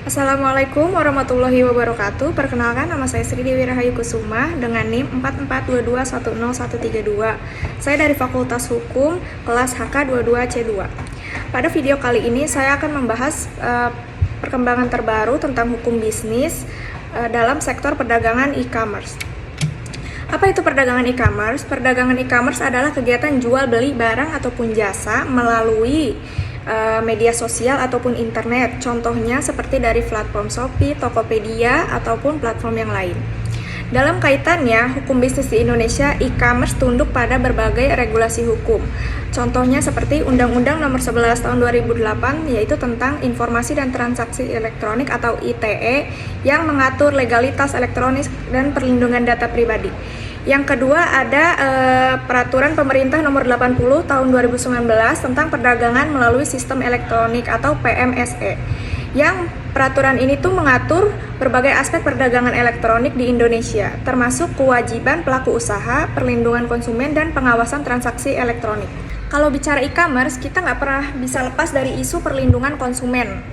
Assalamualaikum warahmatullahi wabarakatuh. Perkenalkan, nama saya Sri Dewi Rahayu Kusuma dengan NIM 4422100132. Saya dari Fakultas Hukum kelas HK22C2. Pada video kali ini saya akan membahas perkembangan terbaru tentang hukum bisnis dalam sektor perdagangan e-commerce. Apa itu perdagangan e-commerce? Perdagangan e-commerce adalah kegiatan jual beli barang ataupun jasa melalui media sosial ataupun internet. Contohnya seperti dari platform Shopee, Tokopedia, ataupun platform yang lain. Dalam kaitannya, hukum bisnis di Indonesia, e-commerce tunduk pada berbagai regulasi hukum. Contohnya seperti Undang-Undang Nomor 11 Tahun 2008, yaitu tentang Informasi dan Transaksi Elektronik atau ITE, yang mengatur legalitas elektronik dan perlindungan data pribadi. Yang kedua ada Peraturan Pemerintah Nomor 80 Tahun 2019 tentang perdagangan melalui sistem elektronik atau PMSE. Yang peraturan ini tuh mengatur berbagai aspek perdagangan elektronik di Indonesia, termasuk kewajiban pelaku usaha, perlindungan konsumen, dan pengawasan transaksi elektronik. Kalau bicara e-commerce, kita nggak pernah bisa lepas dari isu perlindungan konsumen.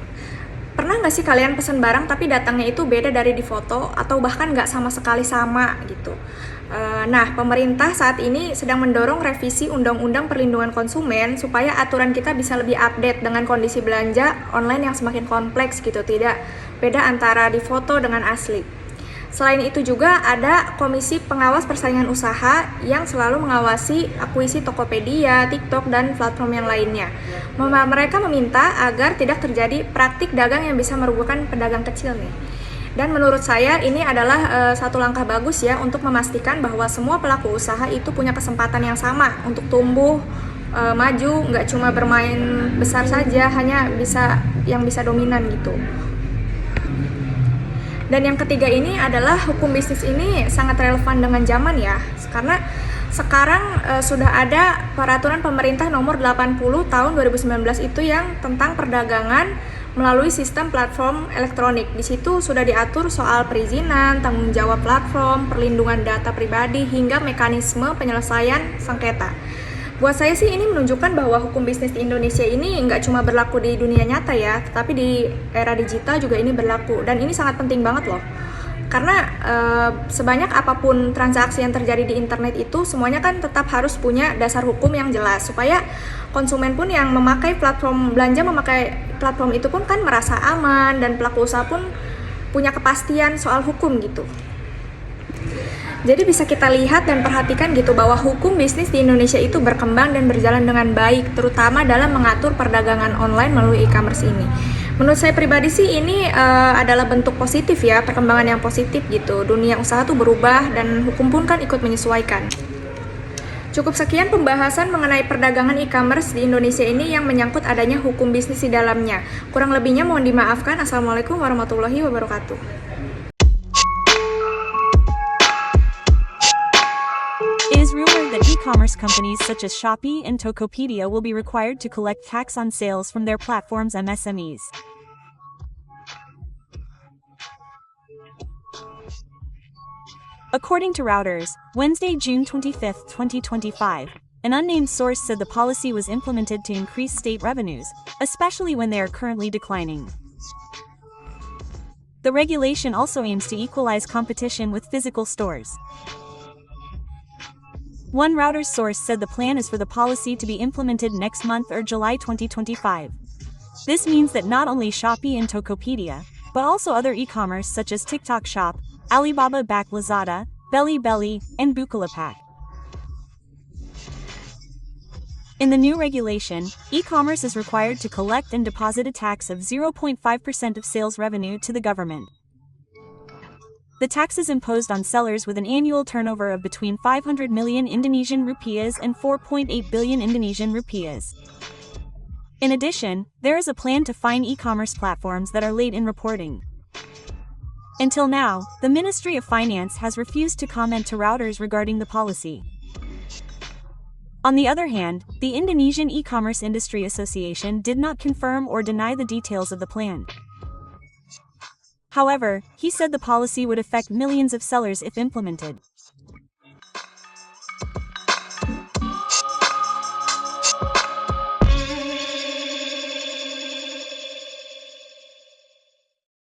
Pernah nggak sih kalian pesen barang tapi datangnya itu beda dari di foto atau bahkan nggak sama sekali sama gitu? Nah, pemerintah saat ini sedang mendorong revisi Undang-Undang Perlindungan Konsumen supaya aturan kita bisa lebih update dengan kondisi belanja online yang semakin kompleks gitu, tidak beda antara di foto dengan asli. Selain itu juga ada Komisi Pengawas Persaingan Usaha yang selalu mengawasi akuisisi Tokopedia, TikTok, dan platform yang lainnya. Mereka meminta agar tidak terjadi praktik dagang yang bisa merugikan pedagang kecil nih. Dan menurut saya ini adalah satu langkah bagus ya untuk memastikan bahwa semua pelaku usaha itu punya kesempatan yang sama untuk tumbuh, maju, nggak cuma bermain besar saja, hanya bisa dominan gitu. Dan yang ketiga ini adalah hukum bisnis ini sangat relevan dengan zaman ya, karena sekarang sudah ada Peraturan Pemerintah Nomor 80 Tahun 2019 itu yang tentang perdagangan melalui sistem platform elektronik. Di situ sudah diatur soal perizinan, tanggung jawab platform, perlindungan data pribadi, hingga mekanisme penyelesaian sengketa. Buat saya sih ini menunjukkan bahwa hukum bisnis di Indonesia ini nggak cuma berlaku di dunia nyata ya, tetapi di era digital juga ini berlaku. Dan ini sangat penting banget loh. Karena sebanyak apapun transaksi yang terjadi di internet itu, semuanya kan tetap harus punya dasar hukum yang jelas, supaya konsumen pun yang memakai platform belanja, memakai platform itu pun kan merasa aman, dan pelaku usaha pun punya kepastian soal hukum gitu. Jadi bisa kita lihat dan perhatikan gitu bahwa hukum bisnis di Indonesia itu berkembang dan berjalan dengan baik, terutama dalam mengatur perdagangan online melalui e-commerce ini. Menurut saya pribadi sih ini adalah bentuk positif ya, perkembangan yang positif gitu. Dunia usaha tuh berubah dan hukum pun kan ikut menyesuaikan. Cukup sekian pembahasan mengenai perdagangan e-commerce di Indonesia ini yang menyangkut adanya hukum bisnis di dalamnya. Kurang lebihnya mohon dimaafkan. Assalamualaikum warahmatullahi wabarakatuh. It is rumored that e-commerce companies such as Shopee and Tokopedia will be required to collect tax on sales from their platforms' MSMEs. According to Reuters, Wednesday, June 25, 2025, an unnamed source said the policy was implemented to increase state revenues, especially when they are currently declining. The regulation also aims to equalize competition with physical stores. One Reuters source said the plan is for the policy to be implemented next month or July 2025. This means that not only Shopee and Tokopedia, but also other e-commerce such as TikTok Shop, Alibaba backed Lazada, Belly, and Bukalapak. In the new regulation, e-commerce is required to collect and deposit a tax of 0.5% of sales revenue to the government. The tax is imposed on sellers with an annual turnover of between 500 million Indonesian rupiahs and 4.8 billion Indonesian rupiahs. In addition, there is a plan to fine e-commerce platforms that are late in reporting. Until now, the Ministry of Finance has refused to comment to Reuters regarding the policy. On the other hand, the Indonesian E-commerce Industry Association did not confirm or deny the details of the plan. However, he said the policy would affect millions of sellers if implemented.